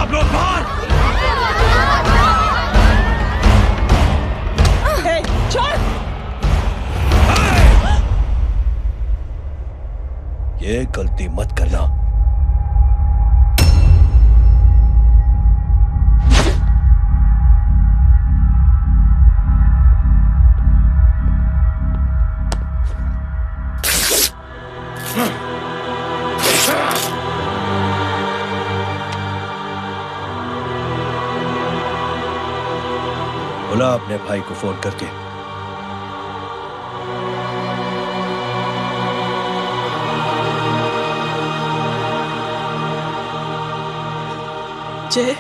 सब लोग बाहर। छोड़। ये गलती मत करना। बुला अपने भाई को फोन करके। जय,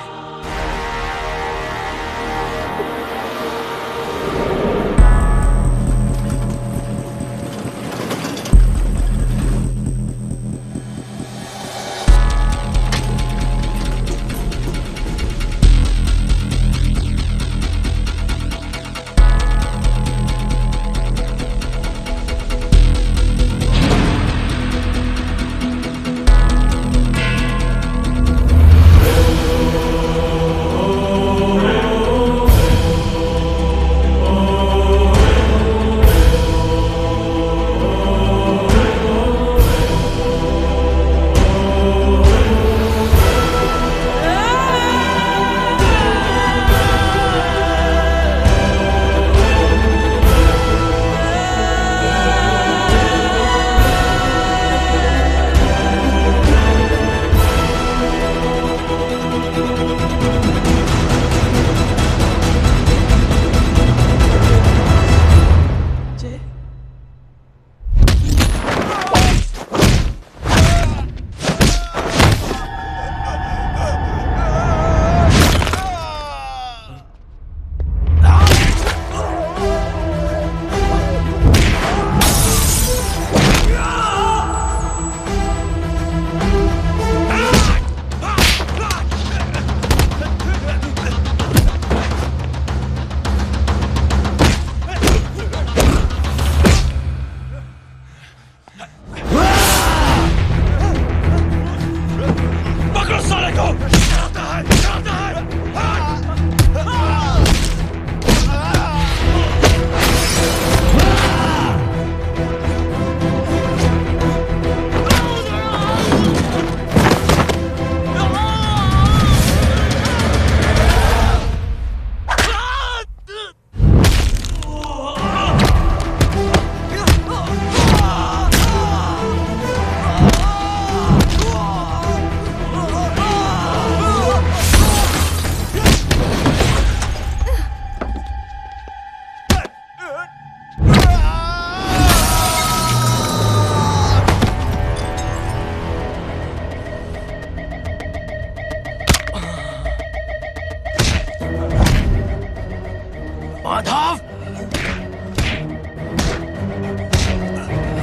माधव,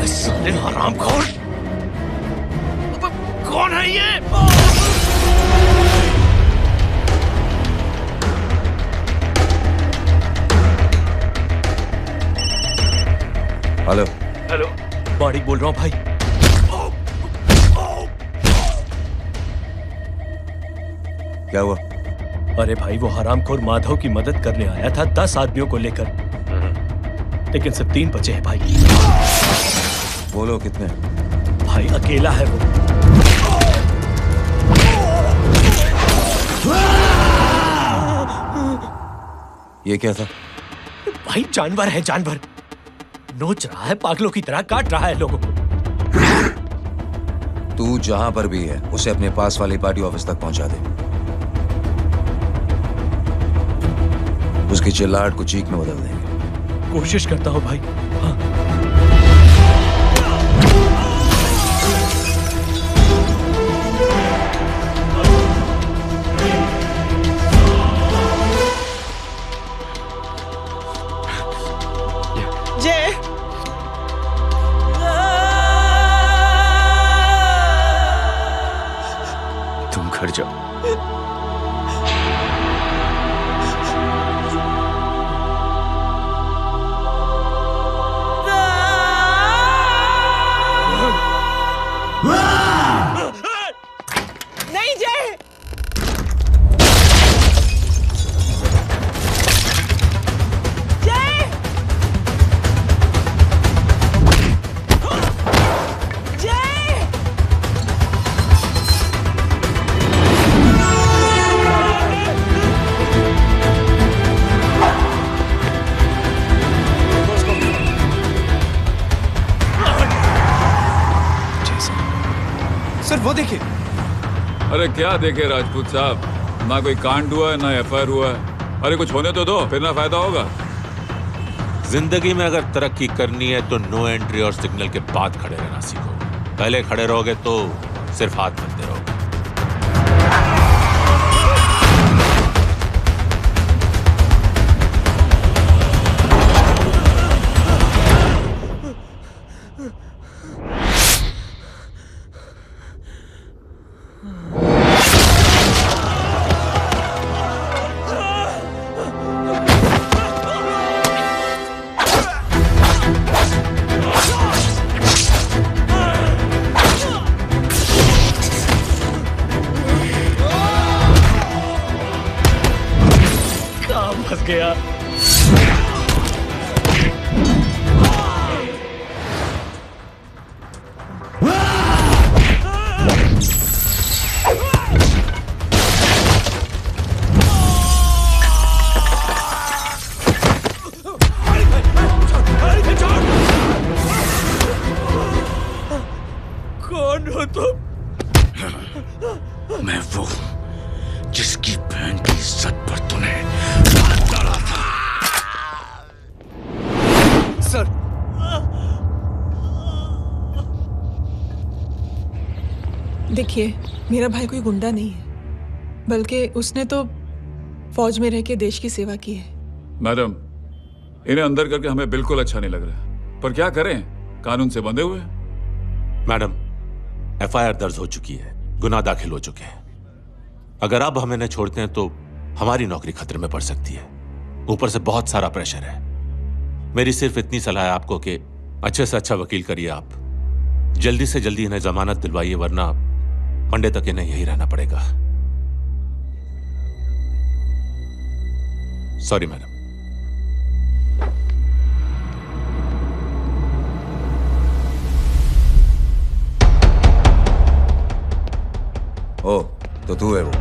साले हरामखोर, कौन है ये? हेलो हेलो, बाड़ी बोल रहा हूँ भाई। क्या हुआ? अरे भाई, वो हरामखोर माधव की मदद करने आया था 10 आदमियों को लेकर, लेकिन सिर्फ 3 बचे हैं भाई। बोलो कितने? भाई अकेला है वो। ये क्या था? भाई जानवर है, जानवर नोच रहा है, पागलों की तरह काट रहा है लोगों को। तू जहां पर भी है उसे अपने पास वाली पार्टी ऑफिस तक पहुंचा दे। उसकी चिल्लाहट को चीख में बदल देंगे। कोशिश करता हूं भाई। हाँ। जय, तुम घर जाओ। नहीं जय, देखिए। अरे क्या देखे राजपूत साहब, ना कोई कांड हुआ है ना एफआईआर हुआ है। अरे कुछ होने तो दो, फिर ना फायदा होगा। जिंदगी में अगर तरक्की करनी है तो नो एंट्री और सिग्नल के बाद खड़े रहना सीखो। पहले खड़े रहोगे तो सिर्फ हाथ मिलते रहोगे। फंस गया। कौन हो तुम? मैं वो जिसकी बहन की इज्जत पर तूने हाथ डाला था। सर, देखिए, मेरा भाई कोई गुंडा नहीं है, बल्कि उसने तो फौज में रह के देश की सेवा की है। मैडम, इन्हें अंदर करके हमें बिल्कुल अच्छा नहीं लग रहा, पर क्या करें, कानून से बंधे हुए। मैडम, एफआईआर दर्ज हो चुकी है, गुनाह दाखिल हो चुके हैं। अगर अब हम इन्हें छोड़ते हैं तो हमारी नौकरी खतरे में पड़ सकती है। ऊपर से बहुत सारा प्रेशर है। मेरी सिर्फ इतनी सलाह है आपको कि अच्छे से अच्छा वकील करिए आप। जल्दी से जल्दी इन्हें जमानत दिलवाइए, वरना मंडे तक इन्हें यही रहना पड़ेगा। Sorry madam. ओ, तो तू है वो।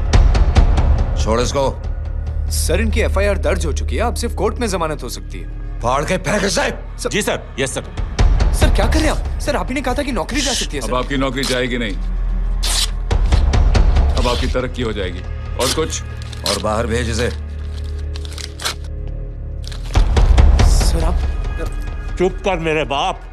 छोड़ इसको। सर इनकी एफआईआर दर्ज हो चुकी है, अब सिर्फ कोर्ट में जमानत हो सकती है। फाड़ के फेंक साहब। जी सर। Yes sir. सर क्या कर रहे हैं आप? सर आप ही ने कहा था कि नौकरी जा सकती है। अब सर आपकी नौकरी जाएगी नहीं, अब आपकी तरक्की हो जाएगी। और कुछ? और बाहर भेज इसे। सर आप चुप कर मेरे बाप।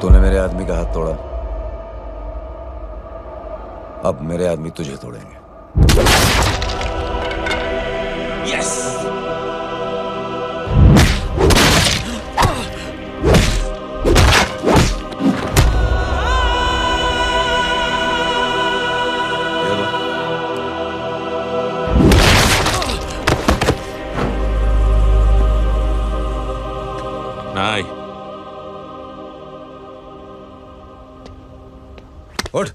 तूने मेरे आदमी का हाथ तोड़ा, अब मेरे आदमी तुझे तोड़ेंगे। यस। नहीं। उठ।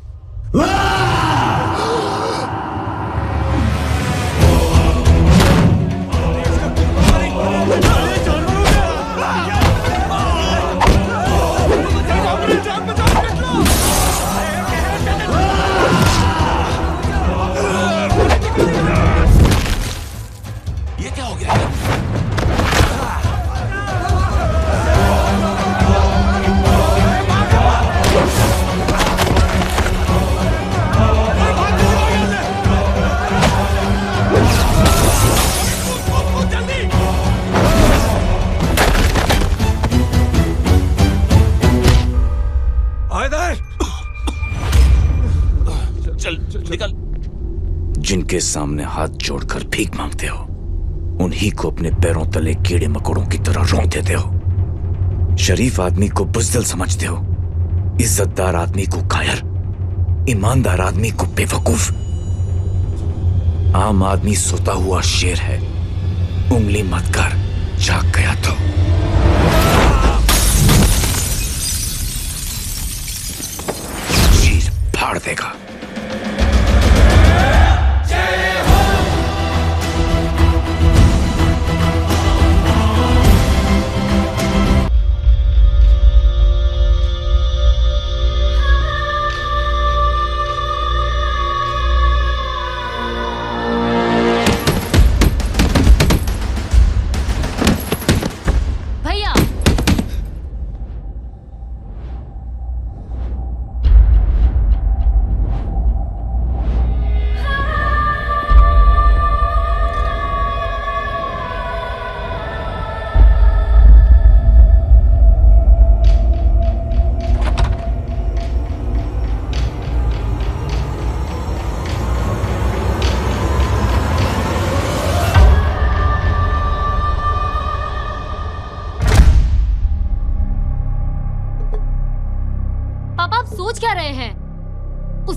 ये क्या हो गया? निकल। जिनके सामने हाथ जोड़कर भीख मांगते हो, उन्हीं को अपने पैरों तले कीड़े मकोड़ों की तरह रौंद देते हो। शरीफ आदमी को बुज़दिल समझते हो, इज्जतदार आदमी को कायर, ईमानदार आदमी को बेवकूफ। आम आदमी सोता हुआ शेर है, उंगली मत कर, जाग गया तो। चीर फाड़ देगा।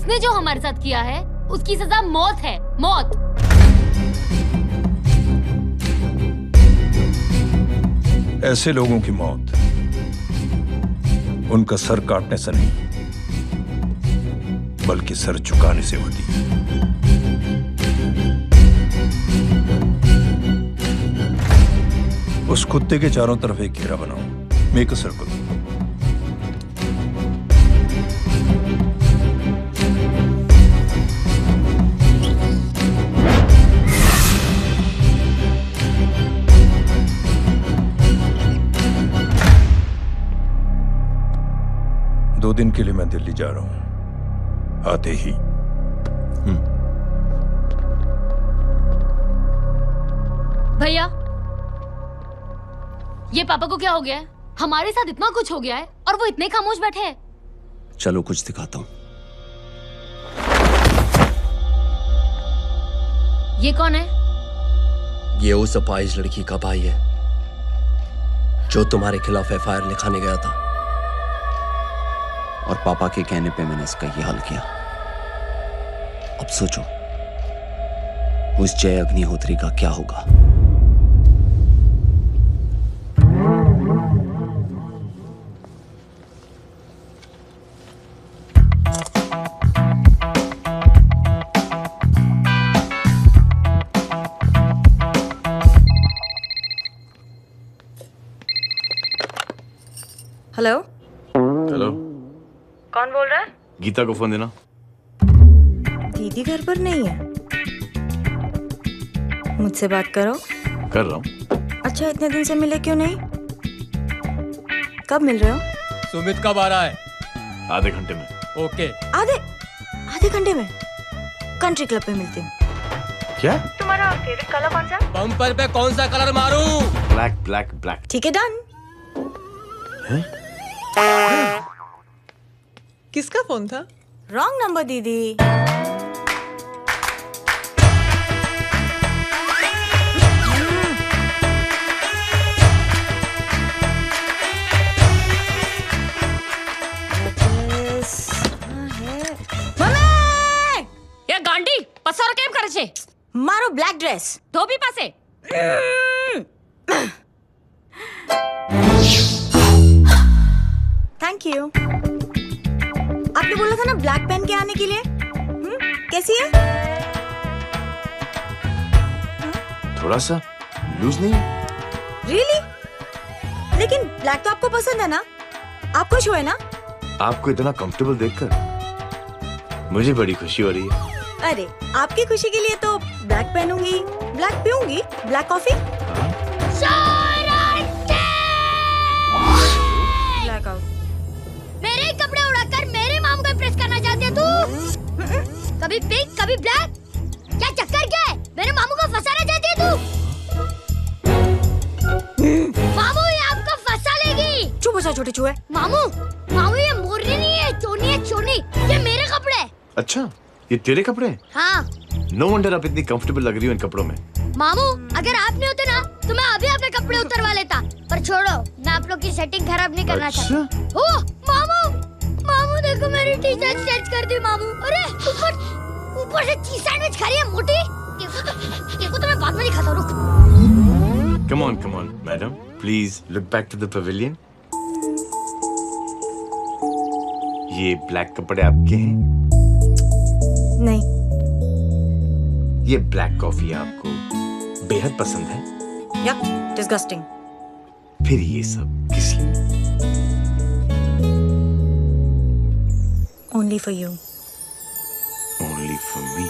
उसने जो हमारे साथ किया है उसकी सजा मौत है, मौत। ऐसे लोगों की मौत उनका सर काटने से नहीं बल्कि सर झुकाने से होती है। उस कुत्ते के चारों तरफ एक घेरा बनाओ, मेक अ सर्कल। दो दिन के लिए मैं दिल्ली जा रहा हूं, आते ही। भैया, ये पापा को क्या हो गया है? हमारे साथ इतना कुछ हो गया है और वो इतने खामोश बैठे हैं। चलो कुछ दिखाता हूं। ये कौन है? ये उस अपाहिज लड़की का भाई है जो तुम्हारे खिलाफ एफआईआर लिखाने गया था, और पापा के कहने पे मैंने इसका ये हाल किया। अब सोचो उस जय अग्निहोत्री का क्या होगा। हेलो हेलो, कौन बोल रहा है? गीता को फोन देना। दीदी घर पर नहीं है। मुझसे बात करो। कर रहा हूँ। अच्छा, इतने दिन से मिले क्यों नहीं? कब मिल रहे हो? सुमित कब आ रहा है? आधे घंटे में। ओके। आधे घंटे में कंट्री क्लब पे मिलती हूँ। क्या? तुम्हारा फेवरेट कलर कौन सा? बम्पर पे कौन सा कलर मारूं? Black black black. ठीक है, डन। किसका फोन था? रॉन्ग नंबर दीदी। ये गांडी पसार केम करे छे? मारो ब्लैक ड्रेस धोबी पासे। Thank you. आपने बोला था ना ब्लैक पेन के आने के लिए। कैसी है? थोड़ा सा लूज नहीं? रियली? लेकिन ब्लैक तो आपको पसंद है ना? आप खुश हुए ना? आपको इतना कंफर्टेबल देखकर मुझे बड़ी खुशी हो रही है। अरे, आपकी खुशी के लिए तो ब्लैक पहनूंगी, ब्लैक पीऊंगी, ब्लैक कॉफी। Black out. मेरे कपड़े उड़ाकर मेरे मामू को इम्प्रेस करना चाहती है तू? कभी पिंक कभी ब्लैक, क्या चक्कर क्या है? मेरे मामू को फंसाना चाहती है तू? मामू, ये आपको फंसा लेगी। चुप हो जा छोटे चूहे। मामू, ये मोरनी नहीं है, चोनी है, चोनी। ये मेरे कपड़े। अच्छा, ये तेरे कपड़े हैं? हाँ। नो वंडर आप इतनी कंफर्टेबल लग रही हो इन कपड़ों में। मामू, अगर आप नहीं होते ना तो मैं अभी अपने कपड़े उतरवा लेता। पर छोड़ो, मैं आप लोग की सेटिंग खराब नहीं करना चाहता। ओह, मामू देखो मेरी टी-शर्ट चेंज कर दी मामू। अरे ऊपर से चीज सैंडविच खा रही है मोटी। देखो तो मैं बाद में दिखाता हूँ, रुक। Come on, madam. Please look back to the pavilion. ये ब्लैक कपड़े आपके हैं? नहीं। ये ब्लैक कॉफी आपको बेहद पसंद है? Yuck, disgusting. फिर ये सब किस लिए? Only for you. Only for me.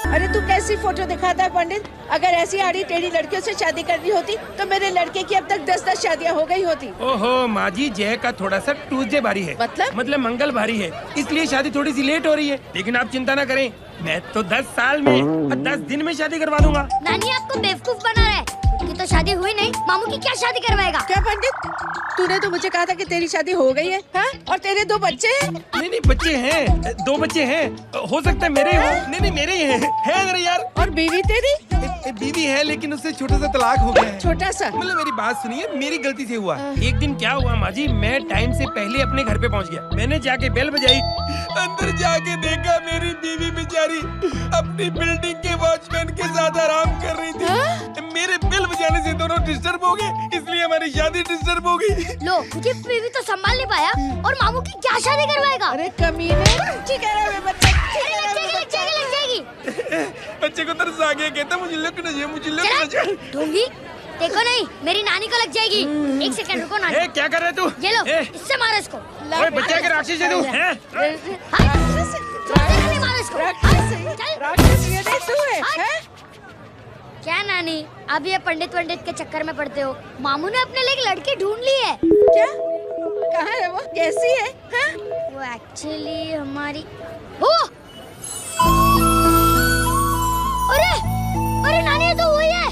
अरे तू कैसी फोटो दिखाता है पंडित? अगर ऐसी आड़ी टेढ़ी लड़कियों से शादी करनी होती तो मेरे लड़के की अब तक 10-10 शादियां हो गई होती। ओहो माँ जी, जय का थोड़ा सा ट्यूसडे भारी है। मतलब मंगल भारी है, इसलिए शादी थोड़ी सी लेट हो रही है। लेकिन आप चिंता न करें, मैं तो 10 साल में और 10 दिन में शादी करवा दूंगा। नानी आपको बेवकूफ बना रहा है, कि तो शादी हुई नहीं मामू की क्या शादी करवाएगा? क्या पंडित, तूने तो मुझे कहा था कि तेरी शादी हो गई है, हाँ? और तेरे 2 बच्चे हैं? नहीं बच्चे हैं, 2 बच्चे हैं, हो सकता है मेरे हो। नहीं मेरे ही है अगर यार। और बीवी तेरी? बीवी है लेकिन उससे छोटा सा तलाक हो गया है। छोटा सा? मतलब मेरी बात सुनिए, मेरी गलती से हुआ। एक दिन क्या हुआ माँ जी, मैं टाइम से पहले अपने घर पे पहुँच गया। मैंने जाके बेल बजाई, अंदर जाके देखा मेरी बीवी बेचारी अपनी बिल्डिंग के वॉचमैन के साथ आराम कर रही थी। मेरे बेल बजाने से दोनों डिस्टर्ब हो गए, इसलिए हमारी शादी डिस्टर्ब हो गई। लो, मुझे बीवी तो संभाल नहीं पाया और मामू की क्या शादी करवाएगा? अरे कमीने, ठीक है बच्चा, बच्चे को तरस आ गया, कहता मुझे लगना चाहिए, मुझे लगना चाहिए। ढोंगी, देखो नहीं, मेरी नानी को लग जाएगी। 1 सेकंड रुको नानी। क्या कर रहे तू? ये लो, इससे मारो इसको। ओए बच्चा के राक्षस है तू, हैं? मारो इसको। राक्षस ये नहीं तू है? क्या नानी, अब ये पंडित के चक्कर में पड़ते हो? मामू ने अपने लिए एक लड़की ढूंढ ली है। क्या? कहाँ है वो? कैसी है? हाँ? वो एक्चुअली हमारी अरे नानी, ये तो वही है।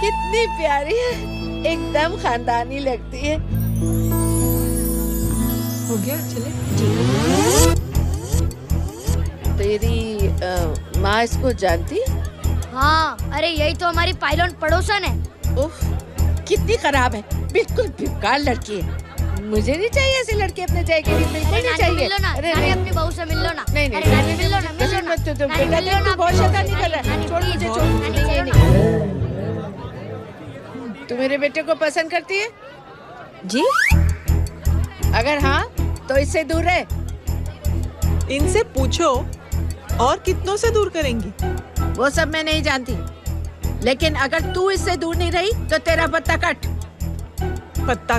कितनी प्यारी है, एकदम खानदानी लगती है। हो गया, चले। तेरी माँ इसको जानती? हाँ, अरे यही तो हमारी पायलट पड़ोसन है। उफ, कितनी खराब है, बिल्कुल बेकार लड़की है। मुझे नहीं चाहिए ऐसी लड़की अपने जय के लिए, बिल्कुल नहीं चाहिए। मिलो ना, नानी अपनी बहू से मिल लो ना। नहीं नानी मिल लो ना, मत तो बेटा देख, तू बहुत शैतानी कर रहा है। छोड़ मुझे, छोड़। तू मेरे बेटे को पसंद करती है? जी? अगर हाँ तो इससे दूर रहे। इनसे पूछो, और कितनों से दूर करेंगी? वो सब मैं नहीं जानती, लेकिन अगर तू इससे दूर नहीं रही तो तेरा पत्ता कट। पत्ता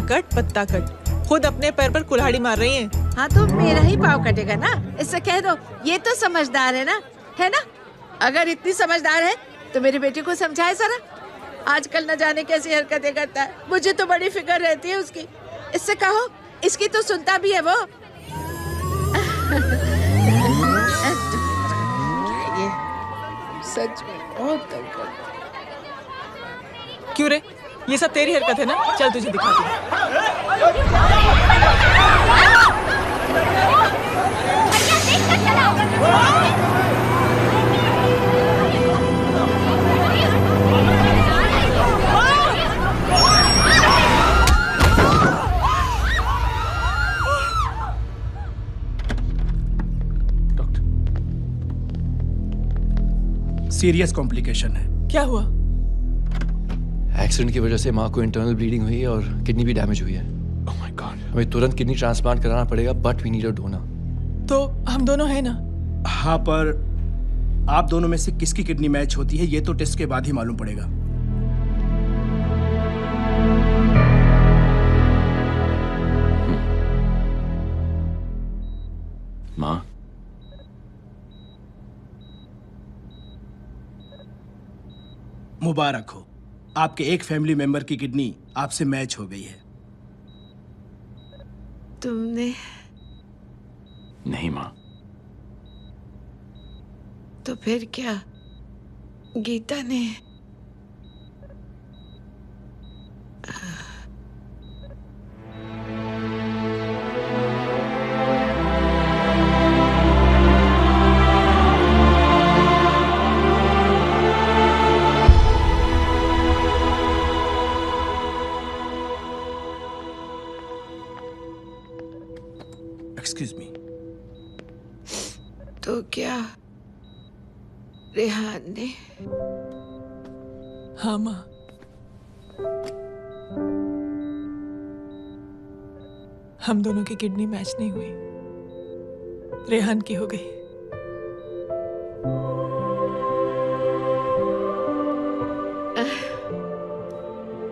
कट, खुद अपने पैर पर कुल्हाड़ी मार रही हैं। हाँ तो मेरा ही पाँव कटेगा ना, इससे कह दो। ये तो समझदार है ना, है ना? अगर इतनी समझदार है तो मेरी बेटी को समझाए जरा। आजकल न जाने कैसी हरकतें करता है, मुझे तो बड़ी फिक्र रहती है उसकी। इससे कहो, इसकी तो सुनता भी है वो। ये सच में बहुत तंग करता है। क्यों रे, ये सब तेरी हरकत है ना? चल तुझे दिखाती हूँ। सीरियस कॉम्प्लिकेशन है। क्या हुआ? एक्सीडेंट की वजह से माँ को इंटरनल ब्लीडिंग हुई है और किडनी भी डैमेज हुई है। Oh my god. हमें तुरंत किडनी ट्रांसप्लांट कराना पड़ेगा, but we need a donor. तो हम दोनों हैं ना? हाँ, पर आप दोनों में से किसकी किडनी मैच होती है ये तो टेस्ट के बाद ही मालूम पड़ेगा। माँ, मुबारक हो, आपके एक फैमिली मेंबर की किडनी आपसे मैच हो गई है। तुमने? नहीं माँ। तो फिर क्या? गीता ने? Excuse me. तो क्या रेहान ने? हाँ माँ, हम दोनों की किडनी मैच नहीं हुई, रेहान की हो गई।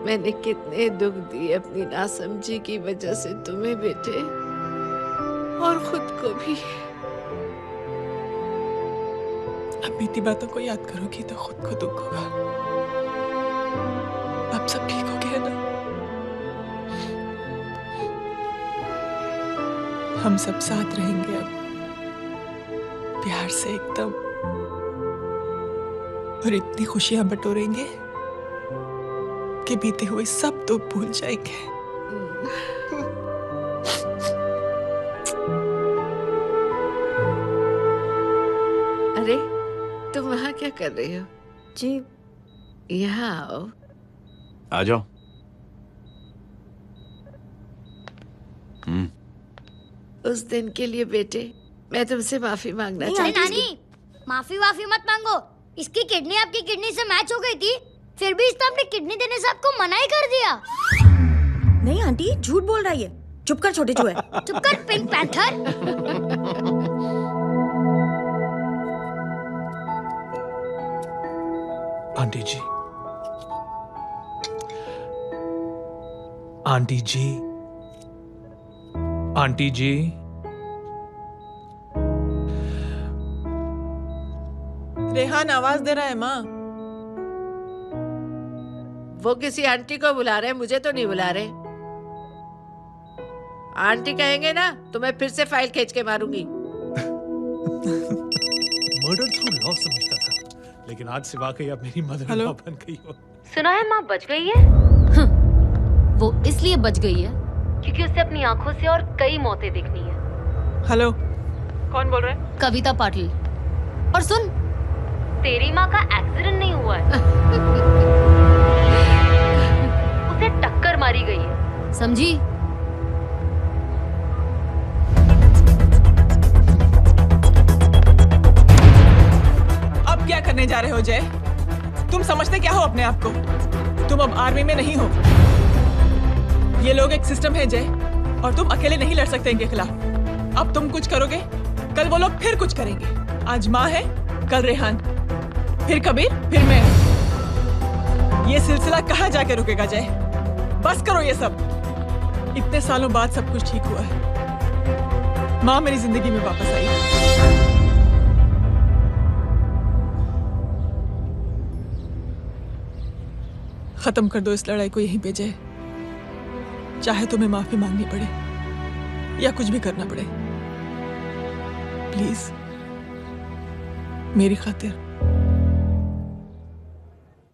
मैंने कितने दुख दिए अपनी नासमझी की वजह से तुम्हें बेटे, और खुद को भी। अब बीती बातों को याद करोगी तो खुद को दुख होगा। अब सब ठीक हो गया ना? हम सब साथ रहेंगे अब, प्यार से एकदम और इतनी खुशियां बटोरेंगे कि बीते हुए सब तो भूल जाएंगे। अरे तुम वहाँ क्या कर रही हो? जी यहाँ आओ। आ जाओ। उस दिन के लिए बेटे मैं तुमसे माफी मांगना अरे चाहती हूँ। नानी, माफी वाफी मत मांगो। इसकी किडनी आपकी किडनी से मैच हो गई थी, फिर भी इसने अपनी किडनी देने से आपको मना ही कर दिया। नहीं आंटी, झूठ बोल रही है। चुप कर छोटे चूहे। चुप कर पिंक पैंथर। आंटी जी, आंटी जी, आंटी जी, रेहान आवाज दे रहा है माँ। वो किसी आंटी को बुला रहे हैं, मुझे तो नहीं बुला रहे। आंटी कहेंगे ना तो मैं फिर से फाइल खींच के मारूंगी। मर्डर थ्रू लॉ समझता था, लेकिन आज से वाकई अब मेरी मदर लॉ बन गई हो। सुना है माँ बच गई है। वो इसलिए बच गई है क्योंकि उसे अपनी आंखों से और कई मौतें देखनी है। हेलो, कौन बोल रहे हैं? कविता पाटिल। और सुन, तेरी माँ का एक्सीडेंट नहीं हुआ है, उसे टक्कर मारी गई है, समझी? अब क्या करने जा रहे हो जय? तुम समझते क्या हो अपने आप को? तुम अब आर्मी में नहीं हो। ये लोग एक सिस्टम है जय, और तुम अकेले नहीं लड़ सकते इनके खिलाफ। अब तुम कुछ करोगे, कल वो लोग फिर कुछ करेंगे। आज माँ है, कल रेहान, फिर कबीर, फिर मैं। ये सिलसिला कहाँ जाके रुकेगा जय? बस करो ये सब। इतने सालों बाद सब कुछ ठीक हुआ है। माँ मेरी जिंदगी में वापस आई। खत्म कर दो इस लड़ाई को यहीं पे जय। चाहे तुम्हें माफी मांगनी पड़े या कुछ भी करना पड़े, प्लीज मेरी खातिर।